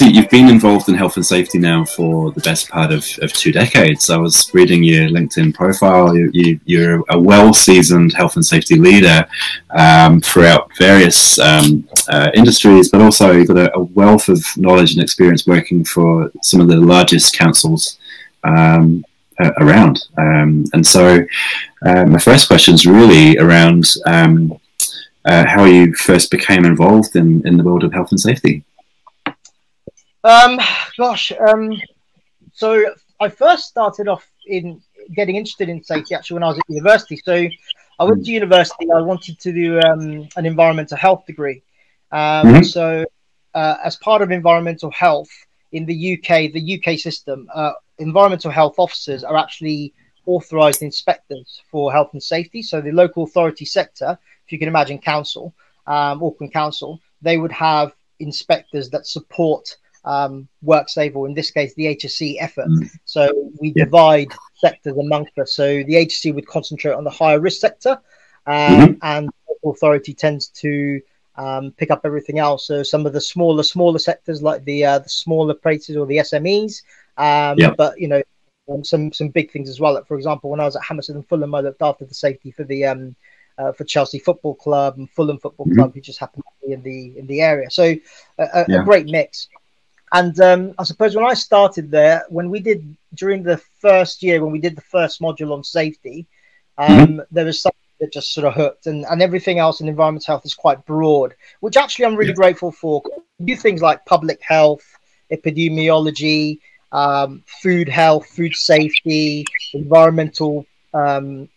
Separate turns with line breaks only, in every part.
You've been involved in health and safety now for the best part of 2 decades. I was reading your LinkedIn profile. You're a well-seasoned health and safety leader throughout various industries, but also you've got a wealth of knowledge and experience working for some of the largest councils around. And so my first question is really around how you first became involved in the world of health and safety.
So I first started off in getting interested in safety actually when I was at university. So I went to university. I wanted to do an environmental health degree. So as part of environmental health in the UK system, environmental health officers are actually authorised inspectors for health and safety. So the local authority sector, if you can imagine council, Auckland Council, they would have inspectors that support work safe, or in this case the HSC effort. So we divide sectors amongst us. So the HSC would concentrate on the higher risk sector, and the authority tends to pick up everything else. So some of the smaller sectors, like the smaller places or the SMEs, but you know, some big things as well. Like, for example, when I was at Hammersmith and Fulham, I looked after the safety for the for Chelsea Football Club and Fulham Football Club, who just happened to be in the area. So a great mix. And I suppose when I started there, during the first year, when we did the first module on safety, there was something that just sort of hooked, and everything else in environmental health is quite broad, which actually I'm really grateful for. We do things like public health, epidemiology, food health, food safety, environmental, all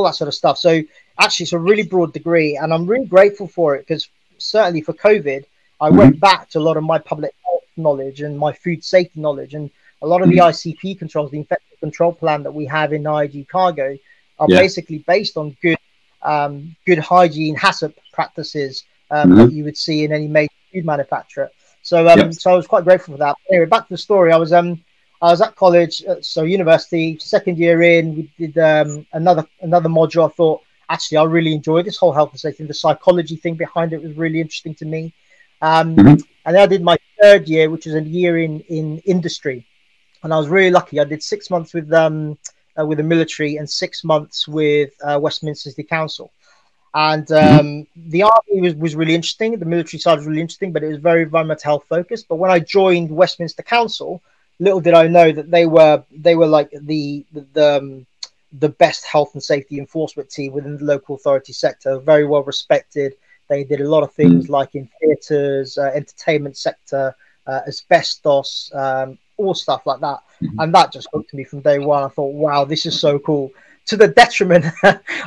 that sort of stuff. So actually it's a really broad degree, and I'm really grateful for it, because certainly for COVID, I went back to a lot of my public health knowledge and my food safety knowledge, and a lot of the ICP controls, the infectious control plan that we have in IAG Cargo, are basically based on good hygiene HACCP practices that you would see in any major food manufacturer. So so I was quite grateful for that. Anyway, back to the story. I was at college, so university, second year in, we did another module. I thought, actually, I really enjoyed this whole health and safety. The psychology thing behind it was really interesting to me. And then I did my third year, which was a year in industry, and I was really lucky. I did 6 months with the military and 6 months with Westminster City Council. And the army was really interesting. The military side was really interesting, but it was very much health focused. But when I joined Westminster Council, little did I know that they were like the best health and safety enforcement team within the local authority sector, very well respected. They did a lot of things like in theatres, entertainment sector, asbestos, all stuff like that. And that just hooked me from day one. I thought, wow, this is so cool. To the detriment,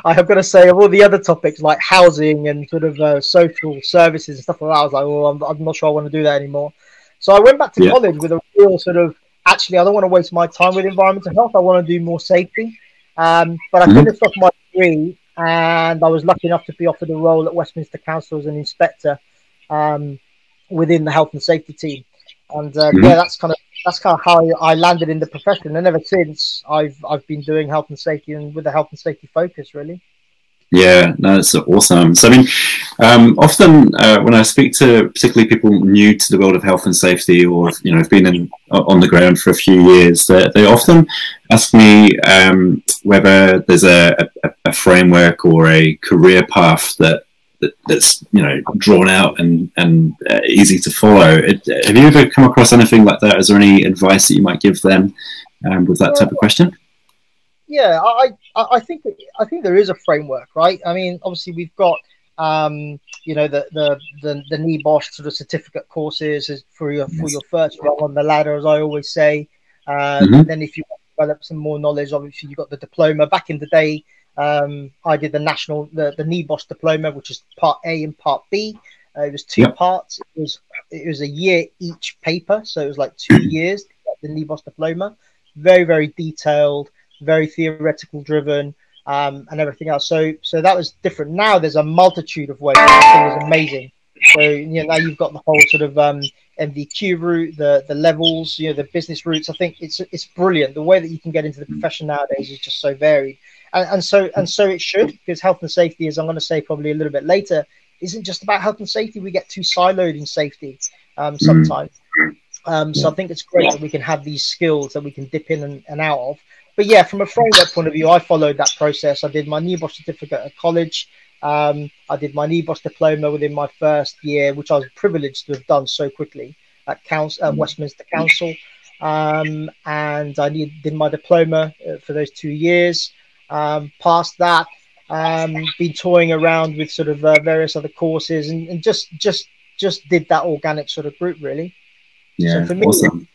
I have got to say, of all the other topics like housing and sort of social services and stuff like that. I was like, well, I'm not sure I want to do that anymore. So I went back to college with a real sort of, actually, I don't want to waste my time with environmental health. I want to do more safety. But I finished off my degree, and I was lucky enough to be offered a role at Westminster Council as an inspector within the health and safety team. And that's kind of how I landed in the profession. And ever since, I've been doing health and safety, and with a health and safety focus, really. Yeah, no, it's awesome. So, I mean, often when I speak to particularly people new to the world of health and safety, or have been on the ground for a few years, they often ask me whether there's a framework or a career path that's drawn out and easy to follow. Have you ever come across anything like that? Is there any advice that you might give them with that type of question? Yeah, I think there is a framework, right? I mean, obviously we've got the NEBOSH sort of certificate courses for your first rung on the ladder, as I always say. And then if you want to develop some more knowledge, obviously you've got the diploma. Back in the day, I did the NEBOSH diploma, which is part A and part B. It was two parts. It was a year each paper, so it was like 2 years to get the NEBOSH diploma. Very, very detailed, very theoretical driven, and everything else. So that was different. Now there's a multitude of ways, which I think is amazing. So now you've got the whole sort of MVQ route, the levels, the business routes. I think it's brilliant. The way that you can get into the profession nowadays is just so varied, and so it should, because health and safety, as I'm going to say probably a little bit later, isn't just about health and safety. We get too siloed in safety sometimes. So I think it's great that we can have these skills that we can dip in and out of. But yeah, from a framework point of view, I followed that process. I did my NEBOSH certificate at college. I did my NEBOSH diploma within my first year, which I was privileged to have done so quickly at Westminster Council. And I did my diploma for those 2 years. Past that, been toying around with sort of various other courses, and just did that organic sort of route, really.
Yeah,
so for me,
awesome.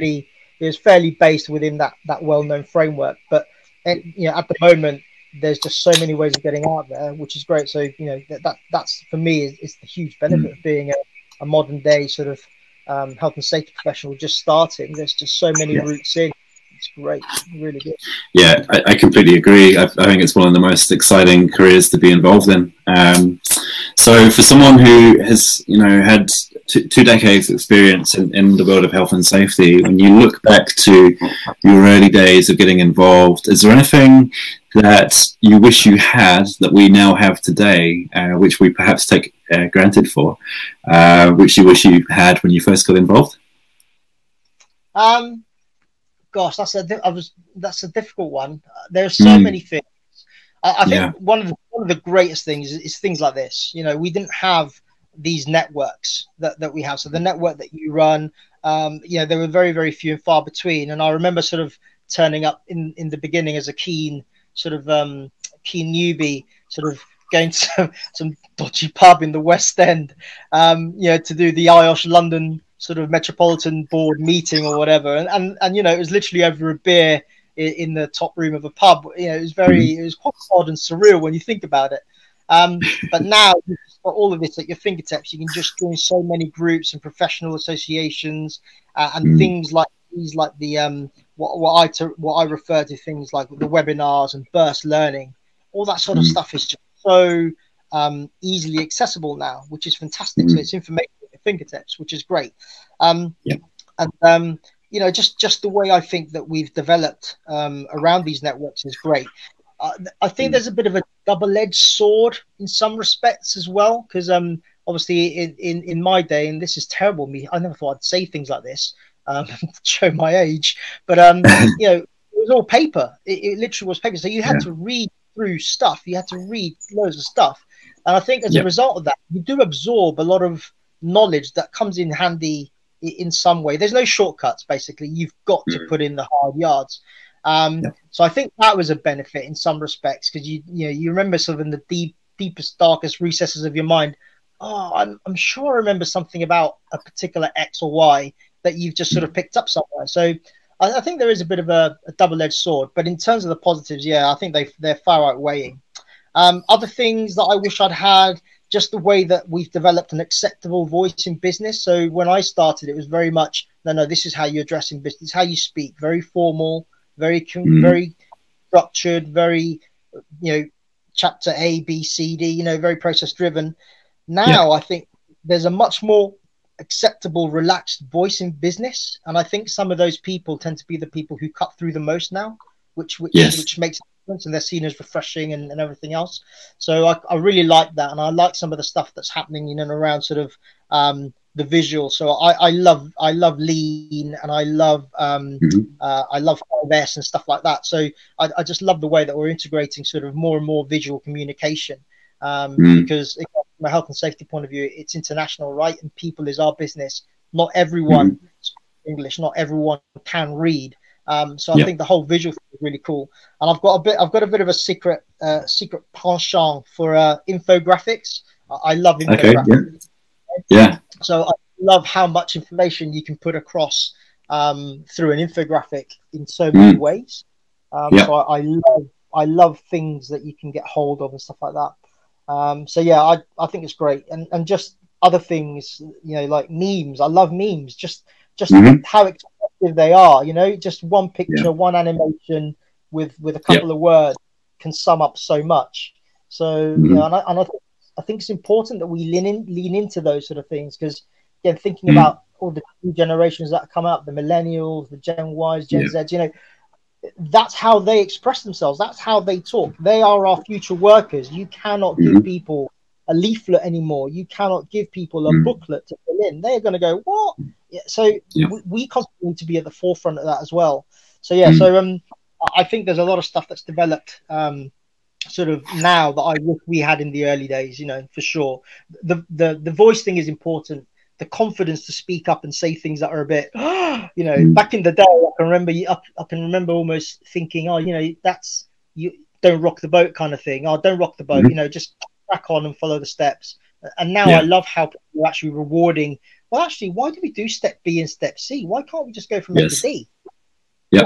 it was fairly based within that well-known framework. But at the moment, there's just so many ways of getting out there, which is great. So that's for me is the huge benefit of being a modern day sort of health and safety professional just starting. There's just so many routes in. It's great, really good.
Yeah, I completely agree. I think it's one of the most exciting careers to be involved in. So for someone who has, had 2 decades experience in the world of health and safety, when you look back to your early days of getting involved, is there anything that you wish you had that we now have today, which we perhaps take granted for, which you wish you had when you first got involved?
Gosh, that's a difficult one. There are so many things. I think one of the greatest things is things like this. We didn't have these networks that we have. So the network that you run, they were very, very few and far between. And I remember sort of turning up in the beginning as a keen newbie, sort of going to some dodgy pub in the West End, to do the IOSH London sort of Metropolitan Board meeting or whatever, and it was literally over a beer in the top room of a pub. It was quite odd and surreal when you think about it. But now you've got all of this at your fingertips. You can just join so many groups and professional associations and things like these, like the what I refer to things like the webinars and burst learning. All that sort of stuff is just so easily accessible now, which is fantastic. So it's information at your fingertips, which is great. And just the way I think that we've developed around these networks is great. I think there's a bit of a double-edged sword in some respects as well, because obviously in my day, and this is terrible, I never thought I'd say things like this, to show my age, but it was all paper. It literally was paper. So you had to read through stuff. You had to read loads of stuff. And I think as a result of that, you do absorb a lot of knowledge that comes in handy in some way. There's no shortcuts, basically. You've got to put in the hard yards. So I think that was a benefit in some respects, because you remember sort of in the deepest, darkest recesses of your mind, I'm sure I remember something about a particular X or Y that you've just sort of picked up somewhere. So I think there is a bit of a double-edged sword, but in terms of the positives, I think they're far outweighing. Other things that I wish I'd had, just the way that we've developed an acceptable voice in business. So when I started, it was very much, no, this is how you address in business, how you speak, very formal, very structured, very, chapter A, B, C, D, very process driven. Now I think there's a much more acceptable, relaxed voice in business. And I think some of those people tend to be the people who cut through the most now, which makes sense, and they're seen as refreshing and everything else. So I really like that. And I like some of the stuff that's happening in and around sort of the visual. So I love lean, and I love 5S and stuff like that. So I just love the way that we're integrating sort of more and more visual communication, because from a health and safety point of view, it's international, right? And people is our business. Not everyone speaks English, not everyone can read. So I think the whole visual thing is really cool. And I've got a bit of a secret penchant for infographics. I love infographics.
Okay.
So I love how much information you can put across through an infographic in so many ways. So I love things that you can get hold of and stuff like that. I think it's great. And just other things, like memes. I love memes. Just how expressive they are. Just one picture, one animation with a couple of words can sum up so much. So and I I think it's important that we lean into those sort of things, because again, thinking about all the new generations that come up, the millennials, the Gen Ys, Gen Zs, you know, that's how they express themselves. That's how they talk. They are our future workers. You cannot give people a leaflet anymore. You cannot give people a booklet to fill in. They're going to go, what? Yeah, so we constantly need to be at the forefront of that as well. So yeah, so I think there's a lot of stuff that's developed sort of now that I wish we had in the early days, you know, for sure. The voice thing is important. The confidence to speak up and say things that are a bit, you know, back in the day, I can remember almost thinking, oh, you know, that's, you don't rock the boat kind of thing. Oh, don't rock the boat, you know, just crack on and follow the steps. And now I love how people are actually rewarding. Well, actually, why do we do step B and step C? Why can't we just go from A to D?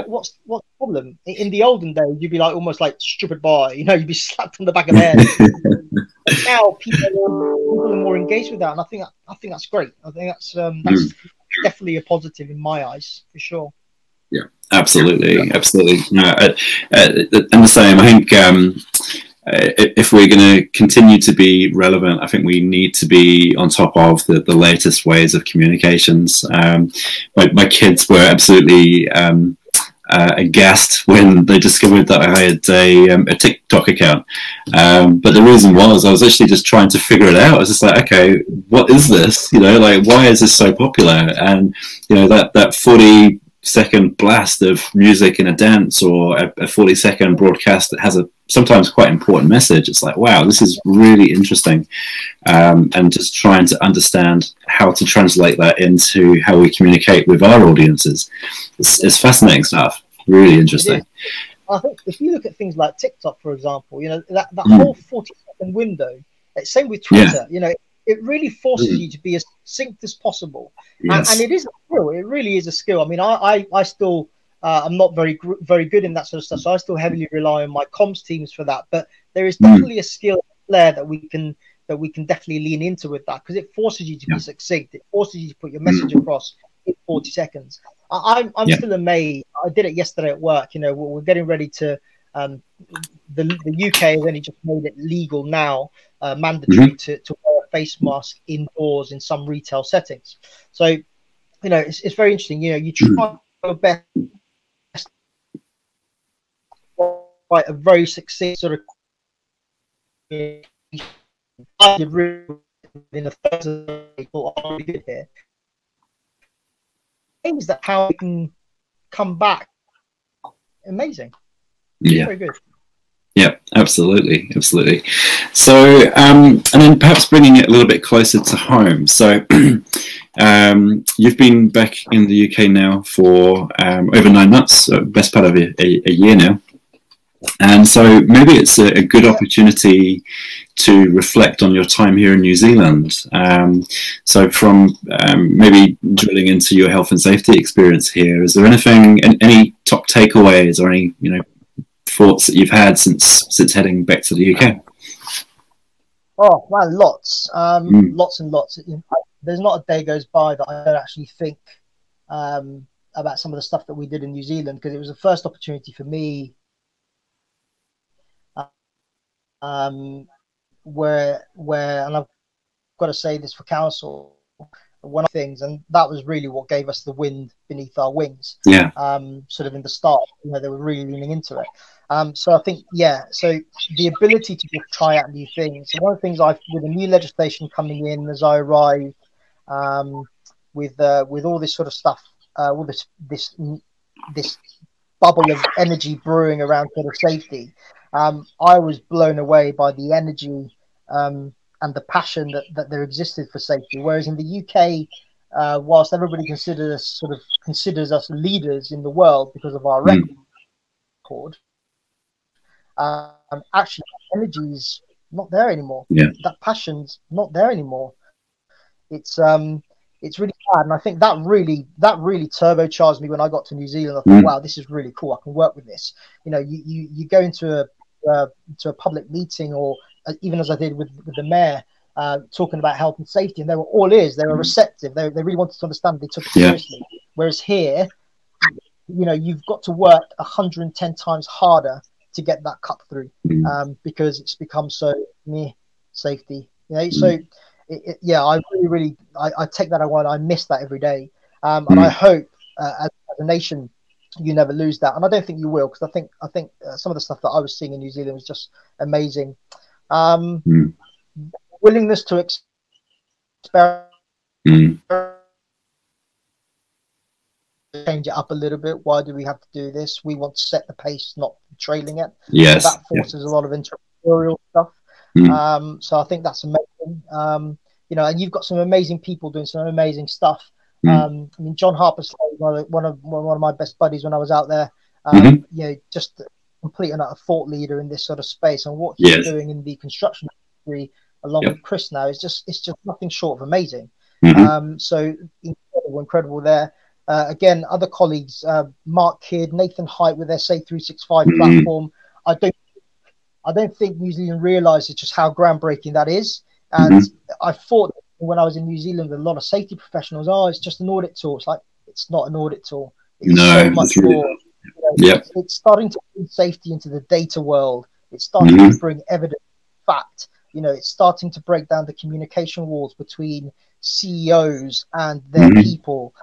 What's the problem? In the olden days, you'd be like almost like stupid boy, you know, you'd be slapped on the back of the head. Now people are more engaged with that, and I think that's great. I think that's definitely a positive in my eyes, for sure.
Yeah, absolutely. No, and the same. I think if we're going to continue to be relevant, I think we need to be on top of the latest ways of communications. My kids were absolutely aghast when they discovered that I had a TikTok account. But the reason was I was actually just trying to figure it out. I was just like, okay, what is this? You know, like, why is this so popular? And, you know, that 40-second blast of music in a dance, or a 40-second broadcast that has a sometimes quite important message. It's like, wow, this is really interesting. And just trying to understand how to translate that into how we communicate with our audiences. It's fascinating stuff. Really interesting.
I think if you look at things like TikTok, for example, you know, that whole 40-second window, same with Twitter, you know, it really forces you to be as succinct as possible. And it is a skill. It really is a skill. I mean, I still, I'm not very good in that sort of stuff, so I still heavily rely on my comms teams for that. But there is definitely a skill there that we can definitely lean into with that, because it forces you to be succinct. It forces you to put your message across in 40 seconds. I'm still amazed. I did it yesterday at work. You know, we're getting ready to. The UK has only just made it legal now, mandatory to wear a face mask indoors in some retail settings. So, you know, it's very interesting. You know, you try your best a very succinct sort of I did really in the first people are really good here. Things that how we can come back, amazing. Very good.
Yeah, absolutely. So, and then perhaps bringing it a little bit closer to home. So, you've been back in the UK now for over 9 months, best part of a year now. And so maybe it's a good opportunity to reflect on your time here in New Zealand. So from maybe drilling into your health and safety experience here, is there anything, any top takeaways or any, you know, thoughts that you've had since heading back to the UK?
Oh man, lots and lots. There's not a day goes by that I don't actually think about some of the stuff that we did in New Zealand, because it was the first opportunity for me where and I've got to say this for council, one of the things, and that was really what gave us the wind beneath our wings. Sort of in the start, you know, they were really leaning into it. So I think, so the ability to just try out new things. So one of the things with the new legislation coming in as I arrived, with all this sort of stuff, all this bubble of energy brewing around sort of safety, I was blown away by the energy and the passion that there existed for safety. Whereas in the UK, whilst everybody considers us leaders in the world because of our record, actually energy's not there anymore. That passion's not there anymore. It's really sad, and I think that really turbocharged me when I got to New Zealand. I thought, wow, this is really cool. I can work with this. You know, you go into a public meeting, or even as I did with the mayor, talking about health and safety, and they were all ears. They were receptive. They really wanted to understand. They took it seriously. Whereas here, you know, you've got to work 110 times harder to get that cut through, because it's become so safety. You know, so yeah, I really I take that away. I miss that every day, and I hope as a nation you never lose that, and I don't think you will, because I think some of the stuff that I was seeing in New Zealand was just amazing. Willingness to experiment, change it up a little bit. Why do we have to do this? We want to set the pace, not trailing it.
Yes,
so that forces a lot of entrepreneurial stuff. So I think that's amazing. You know, and you've got some amazing people doing some amazing stuff. I mean, John Harper's one of my best buddies when I was out there. You know, just complete and utter thought leader in this sort of space, and what he's doing in the construction industry along with Chris now is just nothing short of amazing. So incredible there. Again, other colleagues, Mark Kidd, Nathan Height with their Say 365 platform. I don't think New Zealand realises just how groundbreaking that is. And I thought when I was in New Zealand, a lot of safety professionals, it's just an audit tool. It's like, it's not an audit tool. It's so much more. You know, it's starting to bring safety into the data world. It's starting to bring evidence, fact. You know, it's starting to break down the communication walls between CEOs and their people.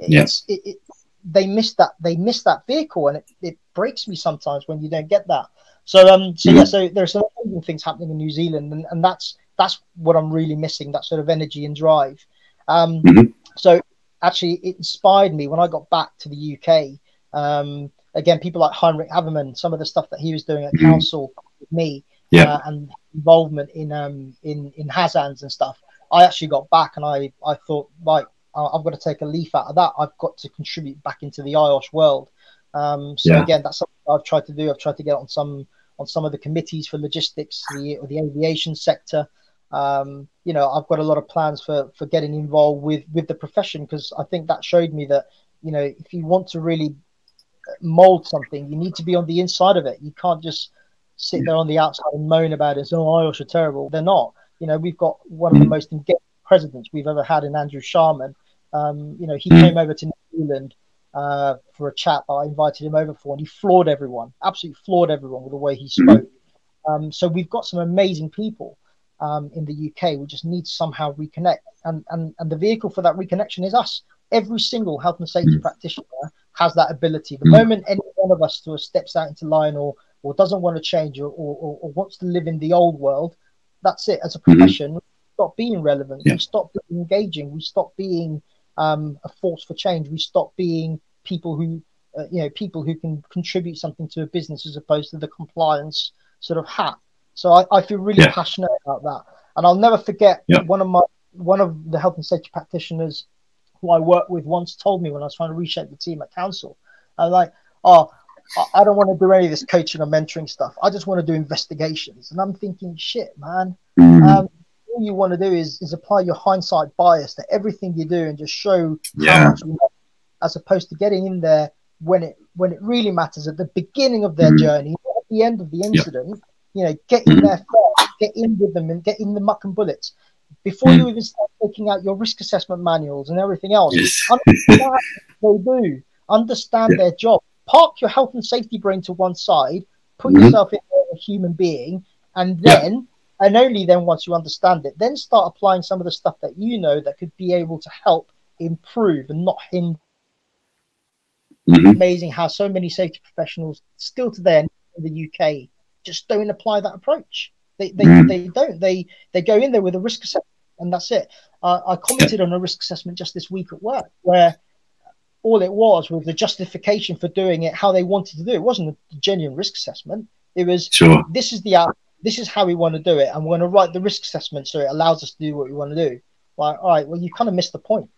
They miss that vehicle, and it breaks me sometimes when you don't get that. So so there's some amazing things happening in New Zealand, and that's what I'm really missing, that sort of energy and drive. So actually it inspired me when I got back to the UK. Again, people like Heinrich Haverman, some of the stuff that he was doing at council with me, and involvement in HASANZ and stuff. I actually got back and I thought, right, I've got to take a leaf out of that. I've got to contribute back into the IOSH world. Again, that's something I've tried to do. I've tried to get on some of the committees for logistics, the aviation sector. You know, I've got a lot of plans for getting involved with the profession, because I think that showed me that, you know, if you want to really mold something, you need to be on the inside of it. You can't just sit there on the outside and moan about it and say, oh, IOSH are terrible. They're not. You know, we've got one of the most engaged presidents we've ever had in Andrew Sharman. You know, he came over to New Zealand for a chat that I invited him over for, and he floored everyone, absolutely floored everyone with the way he spoke. So we've got some amazing people in the UK. We just need to somehow reconnect, and the vehicle for that reconnection is us. Every single health and safety practitioner has that ability. The moment any one of us sort of steps out into line or doesn't want to change or wants to live in the old world, that's it. As a profession, we stop being relevant. We stop being engaging. We stop being a force for change. We stop being people who, people who can contribute something to a business, as opposed to the compliance sort of hat. So I feel really passionate about that. And I'll never forget one of the health and safety practitioners who I worked with once told me, when I was trying to reshape the team at council, I was like, I don't want to do any of this coaching or mentoring stuff. I just want to do investigations. And I'm thinking, shit, man. All you want to do is apply your hindsight bias to everything you do and just show how much you know, as opposed to getting in there when it really matters, at the beginning of their journey, not at the end of the incident. You know, get in there first, get in with them and get in the muck and bullets before you even start taking out your risk assessment manuals and everything else. Understand what they do, understand their job. Park your health and safety brain to one side, put yourself in there as a human being, and then, and only then, once you understand it, then start applying some of the stuff that you know that could be able to help improve and not hinder. Amazing how so many safety professionals still today in the UK just don't apply that approach. They don't. They go in there with a risk assessment and that's it. I commented on a risk assessment just this week at work, where all it was the justification for doing it, how they wanted to do it. It wasn't a genuine risk assessment. It was, this is the out. This is how we want to do it, and we're going to write the risk assessment so it allows us to do what we want to do. Like, all right, well, you kind of missed the point.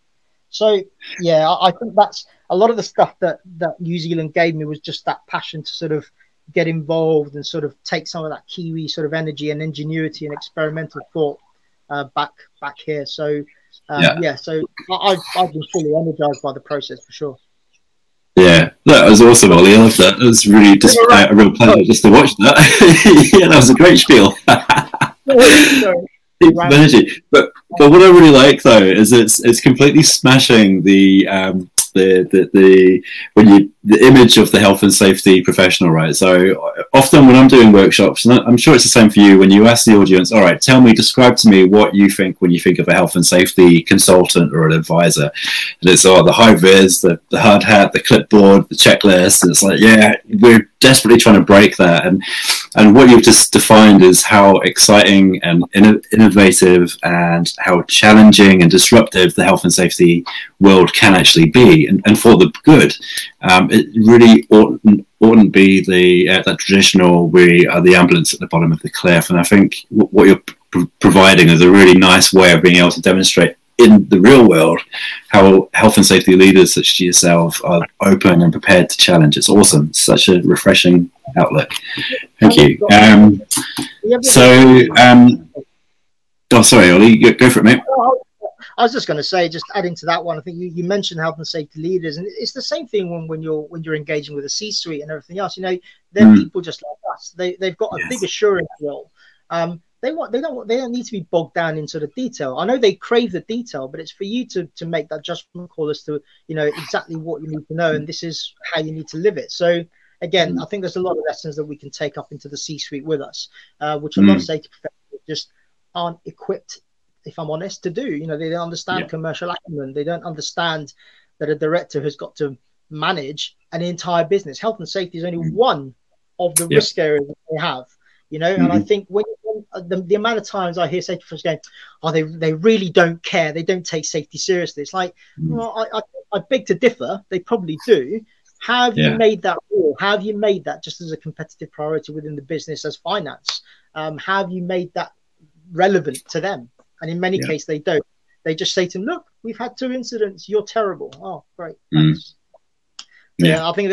So, yeah, I think that's a lot of the stuff that New Zealand gave me, was just that passion to sort of get involved and sort of take some of that Kiwi sort of energy and ingenuity and experimental thought back here. So, so I've been fully energized by the process for sure.
Yeah, that was awesome, Oli. I loved that. It was really just a real pleasure just to watch that. Yeah, that was a great spiel. Energy. But what I really like though is it's completely smashing the the image of the health and safety professional, right? So often when I'm doing workshops, and I'm sure it's the same for you, when you ask the audience, all right, describe to me what you think when you think of a health and safety consultant or an advisor. And it's the high vis, the hard hat, the clipboard, the checklist. And it's like, yeah, we're desperately trying to break that. And what you've just defined is how exciting and innovative and how challenging and disruptive the health and safety world can actually be, and for the good. It really oughtn't be that traditional, we are the ambulance at the bottom of the cliff. And I think what you're providing is a really nice way of being able to demonstrate in the real world how health and safety leaders such as yourself are open and prepared to challenge. It's awesome. Such a refreshing outlook. Thank you. Oh, sorry, Oli, go for it, mate.
I was just going to say, just adding to that one, I think you mentioned health and safety leaders, and it's the same thing when you're engaging with a C-suite and everything else. You know, they're people just like us. They've got a big assurance role. They don't need to be bogged down into the detail. I know they crave the detail, but it's for you to make that judgment call as to, you know, exactly what you need to know, and this is how you need to live it. So again, I think there's a lot of lessons that we can take up into the C-suite with us, which a lot of safety professionals just aren't equipped, if I'm honest, to do. You know, they don't understand commercial acumen. They don't understand that a director has got to manage an entire business. Health and safety is only one of the risk areas that they have. You know, and I think when the amount of times I hear safety professionals going, oh, they really don't care. They don't take safety seriously. It's like, well, I beg to differ. They probably do. How have you made that real? How have you made that just as a competitive priority within the business as finance? How have you made that relevant to them? And in many cases, they don't. They just say to them, look, we've had 2 incidents. You're terrible. Oh, great. Thanks. I think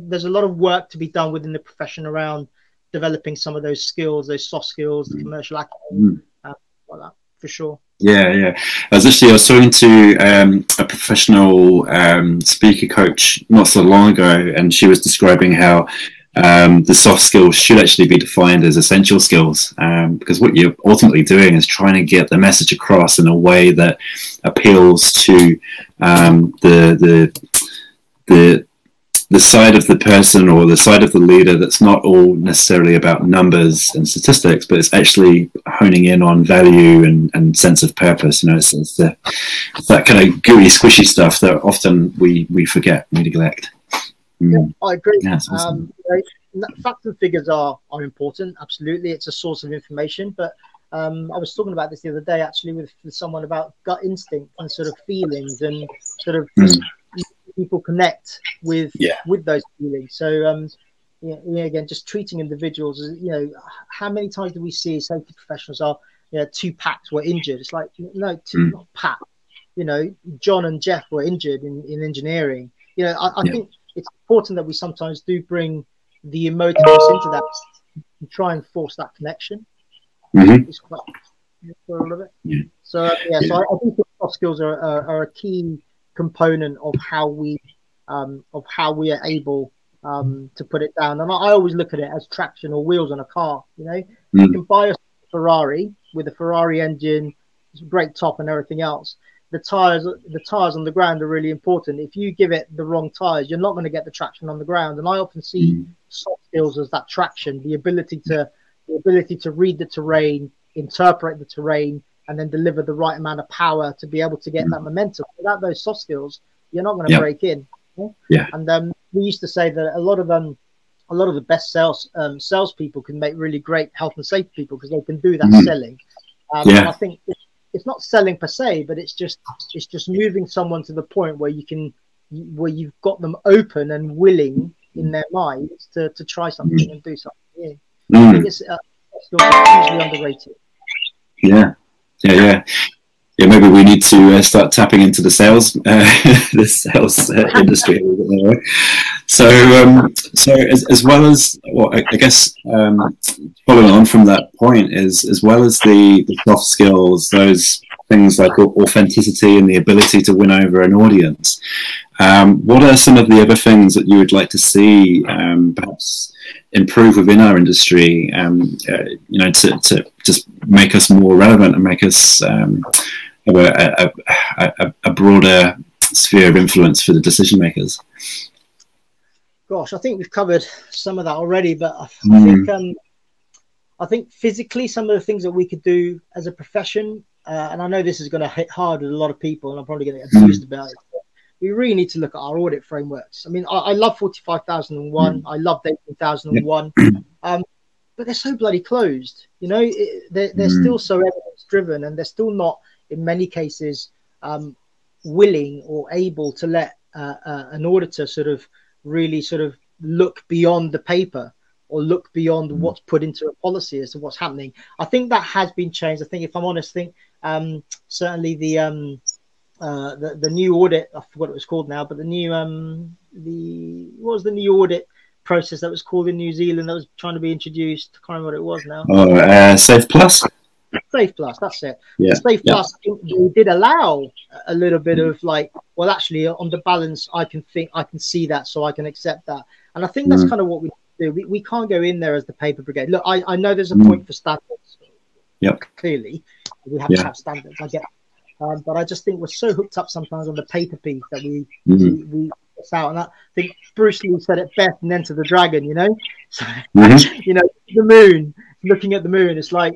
there's a lot of work to be done within the profession around developing some of those skills, those soft skills, the commercial acumen, like that, for sure. I was talking to a professional speaker coach not so long ago, and she was describing how the soft skills should actually be defined as essential skills, because what you're ultimately doing is trying to get the message across in a way that appeals to the side of the person or the side of the leader that's not all necessarily about numbers and statistics, but it's actually honing in on value and sense of purpose. You know, it's that kind of gooey, squishy stuff that often we forget, we neglect. I agree.
Awesome.
Facts and figures are important. Absolutely, it's a source of information. But I was talking about this the other day, actually, with someone about gut instinct and sort of feelings and sort of people connect with those feelings. So again, just treating individuals, you know, how many times do we see safety professionals are, you know, 2 Pats were injured? It's like, no, 2 not Pat. You know, John and Jeff were injured in engineering. You know, I think it's important that we sometimes do bring the emotiveness into that and try and force that connection. It's quite for all of it. So so I think soft skills are a key component of how we are able to put it down. And I always look at it as traction or wheels on a car. You know, you can buy a Ferrari with a Ferrari engine, it's a great top and everything else. The tires on the ground are really important. If you give it the wrong tires, you're not going to get the traction on the ground. And I often see soft skills as that traction, the ability to read the terrain, interpret the terrain, and then deliver the right amount of power to be able to get that momentum. Without those soft skills, you're not going to break in. And we used to say that a lot of the best salespeople can make really great health and safety people because they can do that selling. And I think it's not selling per se, but it's just moving someone to the point where you've got them open and willing in their minds to try something and do something. I think it's hugely underrated. Maybe we need to start tapping into the sales industry a little bit more. So as well as, well, I guess following on from that point is, as well as the soft skills, those things like authenticity and the ability to win over an audience, what are some of the other things that you would like to see perhaps improve within our industry, you know, to just make us more relevant and make us have a broader
sphere of influence for the decision makers?
Gosh, I think we've covered some of that already, but I think physically some of the things that we could do as a profession, and I know this is going to hit hard with a lot of people, and I'm probably going to get abused about it. We really need to look at our audit frameworks. I mean, I love 45,001. I love 18,001. But they're so bloody closed. You know, they're still so evidence driven, and they're still not, in many cases, willing or able to let an auditor sort of really sort of look beyond the paper or look beyond what's put into a policy as to what's happening. I think that has been changed. I think, if I'm honest, I think certainly the new audit, I forgot what it was called now, but the new what was the new audit process that was called in New Zealand that was trying to be introduced? I can't remember what it was now.
Oh, Safe Plus.
Safe Plus, that's it.
Yeah.
Safe Plus did allow a little bit of like, well, actually, on the balance, I can see that, so I can accept that. And I think that's kind of what we do. We can't go in there as the paper brigade. Look, I know there's a point for standards.
Yep.
Clearly, we have to have standards. I get, but I just think we're so hooked up sometimes on the paper piece that we miss out. And I think Bruce Lee said it best in Enter the Dragon. You know, so, you know, the moon. Looking at the moon, it's like,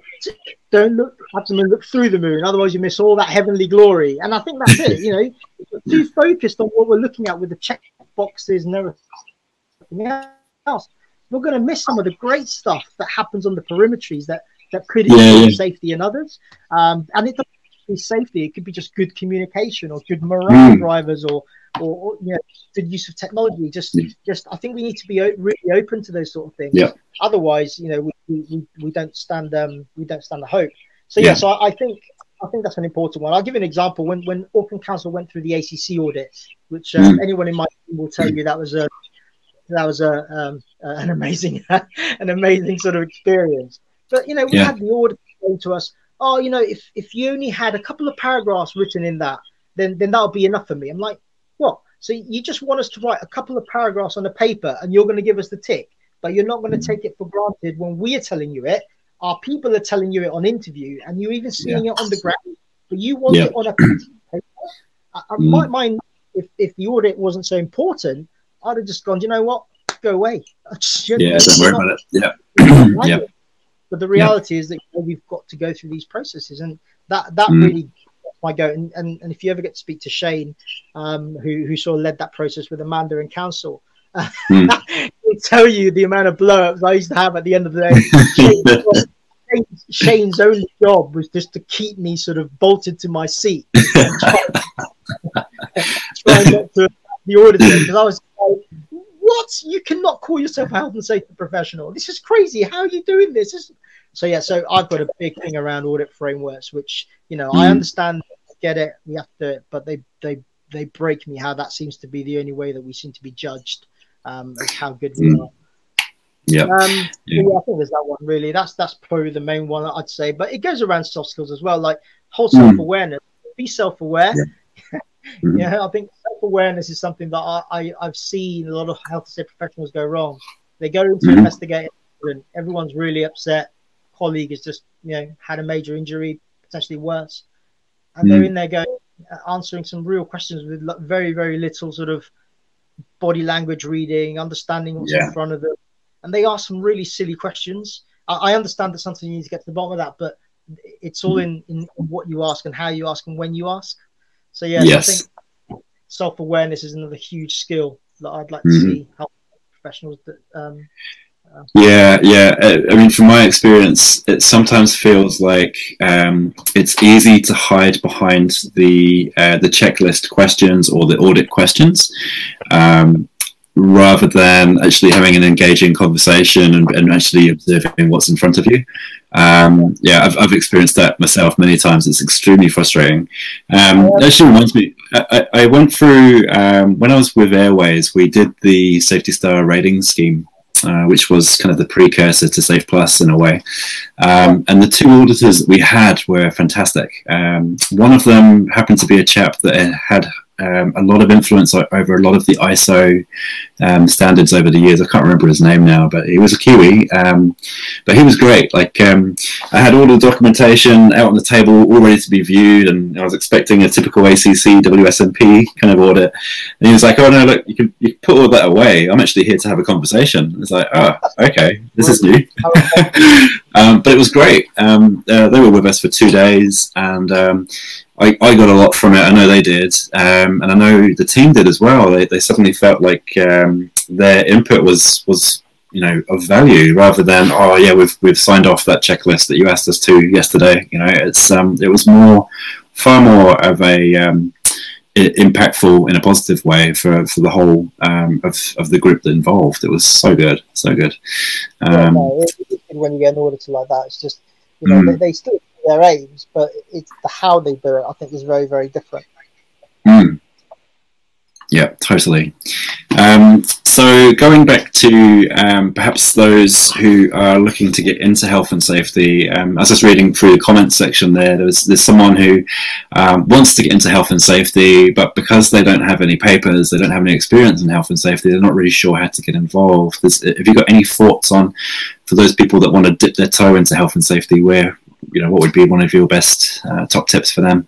don't have to look through the moon, otherwise you miss all that heavenly glory. And I think that's it. You know, we're too focused on what we're looking at with the check boxes and everything else. We're going to miss some of the great stuff that happens on the perimetries that could improve safety in others. And it doesn't be safety; it could be just good communication or good morale drivers or you know, good use of technology. Just I think we need to be really open to those sort of things. Otherwise, you know, we don't stand the hope. So so I think that's an important one. I'll give you an example. When Auckland Council went through the ACC audit, which anyone in my team will tell you that was an amazing sort of experience. But you know, we had the audit saying to us, oh, you know, if you only had a couple of paragraphs written in that, then that'll be enough for me. I'm like, what? So you just want us to write a couple of paragraphs on a paper and you're going to give us the tick, but you're not going to take it for granted when we are telling you it. Our people are telling you it on interview, and you're even seeing it on the ground, but you want it on a paper. Mine, if the audit wasn't so important, I'd have just gone, you know what, go away.
Don't worry about it.
But the reality is that we've got to go through these processes, and that really my go. And if you ever get to speak to Shane, who sort of led that process with Amanda in council, he'll tell you the amount of blow-ups I used to have at the end of the day. Shane's only job was just to keep me sort of bolted to my seat, and try and get to the auditor, because I was like, what? You cannot call yourself a health and safety professional. This is crazy. How are you doing this? So I've got a big thing around audit frameworks, which, you know, I understand, get it, we have to, but they break me how that seems to be the only way that we seem to be judged as how good we are. I think there's that one really. That's probably the main one I'd say. But it goes around soft skills as well, like whole self-awareness. Be self-aware. I think self-awareness is something that I've seen a lot of health and safety professionals go wrong. They go into investigate, and everyone's really upset. Colleague has just, you know, had a major injury, potentially worse, and they're in there going answering some real questions with very, very little sort of body language reading, understanding what's in front of them, and they ask some really silly questions. I understand that sometimes you need to get to the bottom of that, but it's all in what you ask and how you ask and when you ask. So I think self-awareness is another huge skill that I'd like to see help professionals that
I mean, from my experience, it sometimes feels like it's easy to hide behind the checklist questions or the audit questions, rather than actually having an engaging conversation and actually observing what's in front of you. I've experienced that myself many times. It's extremely frustrating. It actually reminds me, I went through, when I was with Airways, we did the Safety Star rating scheme, which was kind of the precursor to Safe Plus in a way. And the two auditors that we had were fantastic. One of them happened to be a chap that had a lot of influence over a lot of the ISO standards over the years. I can't remember his name now, but he was a Kiwi. But he was great. Like, I had all the documentation out on the table, all ready to be viewed, and I was expecting a typical ACC WSMP kind of audit. And he was like, "Oh no, look, you can put all that away. I'm actually here to have a conversation." It's like, "Oh, okay, this is new." But it was great. They were with us for 2 days, and I got a lot from it. I know they did, and I know the team did as well. They suddenly felt like their input was of value, rather than, "Oh yeah, we've signed off that checklist that you asked us to yesterday." It was far more of a impactful in a positive way for the whole of the group that involved. It was so good, so good.
When you get an auditor like that, it's just they still do their aims, but it's the how they do it, I think, is very, very different.
Yeah, totally. So going back to perhaps those who are looking to get into health and safety, I was just reading through the comments section there. There's someone who wants to get into health and safety, but because they don't have any papers, they don't have any experience in health and safety, they're not really sure how to get involved. Have you got any thoughts on, for those people that want to dip their toe into health and safety, what would be one of your best top tips for them?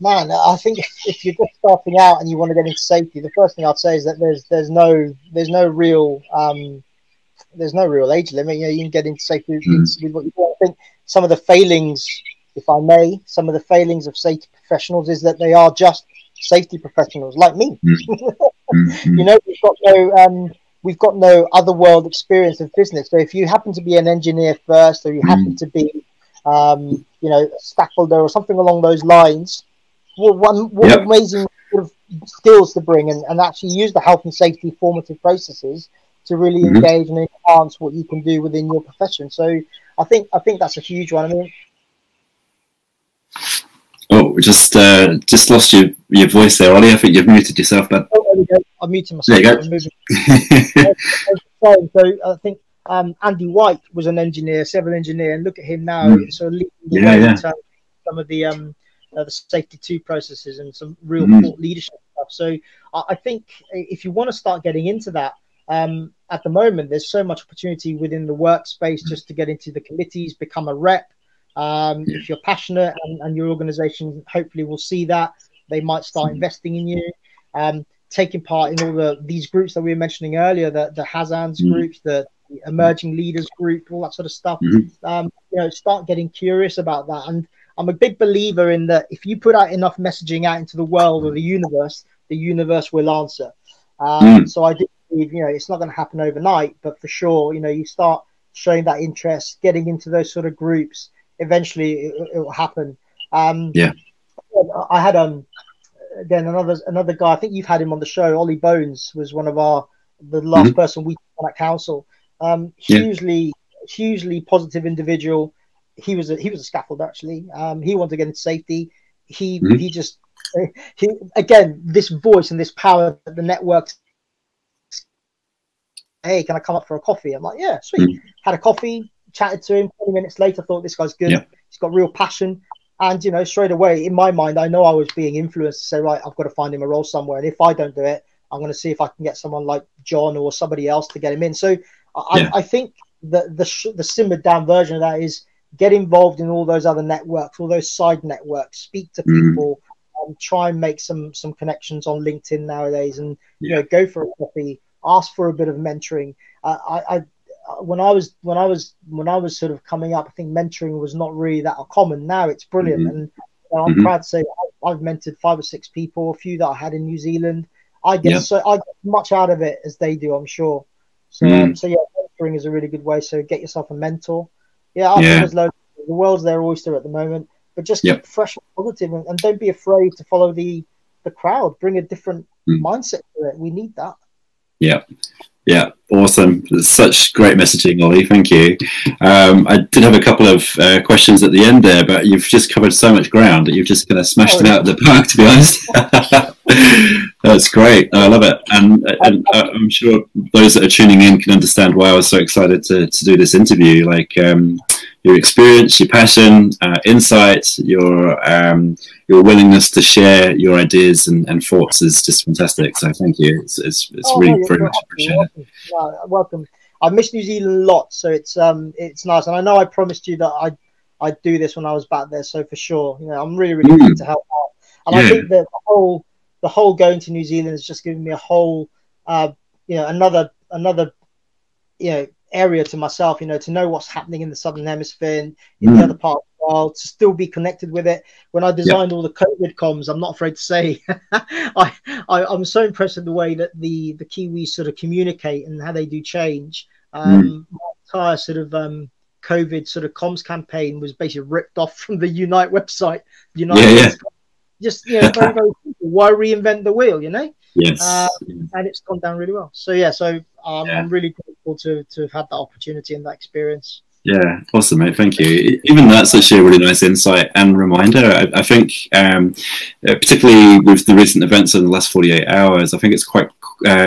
Man, I think if you're just starting out and you want to get into safety, the first thing I'd say is that there's no real age limit. You can get into safety with what you want. I think some of the failings, if I may, of safety professionals is that they are just safety professionals like me. We've got no other world experience of business. So if you happen to be an engineer first, or you happen to be a scaffolder or something along those lines, what amazing sort of skills to bring and actually use the health and safety formative processes to really engage and enhance what you can do within your profession. So I think that's a huge one. I mean,
we just lost your voice there, Ollie. I think you've muted yourself, but
I'm muting myself.
There you
go. So I think Andy White was an engineer, civil engineer, and look at him now, sort of leading the way in terms of some of the safety 2 processes and some real thought leadership stuff. So I think if you want to start getting into that, at the moment there's so much opportunity within the workspace just to get into the committees, become a rep. If you're passionate and your organization hopefully will see that, they might start investing in you. Taking part in all these groups that we were mentioning earlier, the HASANZ groups, the emerging leaders group, all that sort of stuff. Start getting curious about that. And I'm a big believer in that if you put out enough messaging out into the world or the universe will answer. So I do believe, it's not going to happen overnight, but for sure, you start showing that interest, getting into those sort of groups, eventually it will happen. I had again another guy, I think you've had him on the show, Ollie Bones was one of the last person we on that council. Hugely positive individual. He was a scaffolder actually. He wanted to get into safety. He again, this voice and this power that the networks. Hey, can I come up for a coffee? I'm like, yeah, sweet. Had a coffee, chatted to him. 20 minutes later, thought this guy's good. He's got real passion. And, straight away in my mind, I know I was being influenced to say, right, I've got to find him a role somewhere. And if I don't do it, I'm going to see if I can get someone like John or somebody else to get him in. So I think that the simmered down version of that is get involved in all those other networks, all those side networks, speak to people, try and make some connections on LinkedIn nowadays, and go for a coffee, ask for a bit of mentoring. When I was sort of coming up, I think mentoring was not really that common. Now it's brilliant, and I'm proud to say I've mentored 5 or 6 people, a few that I had in New Zealand. I get much out of it as they do, I'm sure. So mentoring is a really good way. So get yourself a mentor. I think there's loads. The world's their oyster at the moment, but just keep fresh and positive, and don't be afraid to follow the crowd. Bring a different mindset to it. We need that.
Yeah, awesome. Such great messaging, Ollie. Thank you. I did have a couple of questions at the end there, but you've just covered so much ground that you've just kind of smashed it out of the park, to be honest. That's great. I love it. And I'm sure those that are tuning in can understand why I was so excited to do this interview. Like, your experience, your passion, insight, your willingness to share your ideas and thoughts is just fantastic. So thank you. It's really very much appreciated.
Welcome. I miss New Zealand a lot, so it's nice. And I know I promised you that I'd do this when I was back there. So for sure, I'm really keen to help out. And I think that the whole going to New Zealand has just given me a whole, another area to myself, to know what's happening in the Southern Hemisphere and in the other part of the world, to still be connected with it. When I designed all the COVID comms, I'm not afraid to say, I'm so impressed with the way that the Kiwis sort of communicate and how they do change. My entire sort of COVID sort of comms campaign was basically ripped off from the Unite website. Just very, very simple. Why reinvent the wheel?
Yes.
And it's gone down really well. So I'm really grateful to have had that opportunity and that experience.
Yeah, awesome, mate. Thank you. Even that's actually a really nice insight and reminder. I think, particularly with the recent events in the last 48 hours, I think it's quite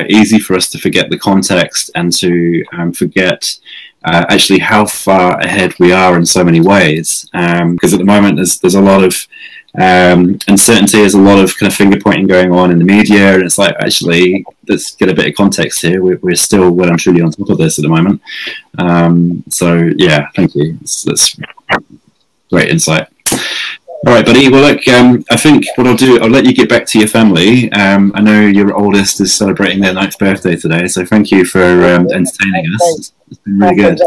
easy for us to forget the context and to forget actually how far ahead we are in so many ways. Because at the moment, there's a lot of uncertainty, there's a lot of kind of finger pointing going on in the media, and it's like, actually, let's get a bit of context here. We're still well and truly on top of this at the moment. So yeah, thank you. That's great insight. All right, buddy. Well, look, I think what I'll do, I'll let you get back to your family. I know your oldest is celebrating their 9th birthday today, so thank you for entertaining us. It's been really good.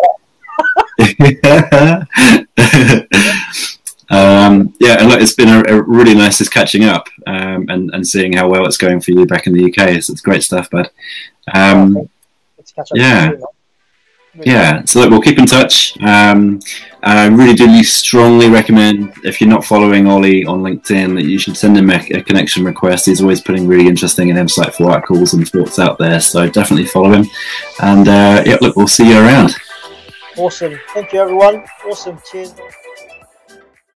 Yeah, and look, it's been a really nice just catching up and seeing how well it's going for you back in the UK. So it's great stuff, bud. Yeah, so look, we'll keep in touch. I really do strongly recommend, if you're not following Oli on LinkedIn, that you should send him a connection request. He's always putting really interesting and insightful articles and thoughts out there, so definitely follow him. And yeah, look, we'll see you around.
Awesome. Thank you, everyone. Awesome. Cheers.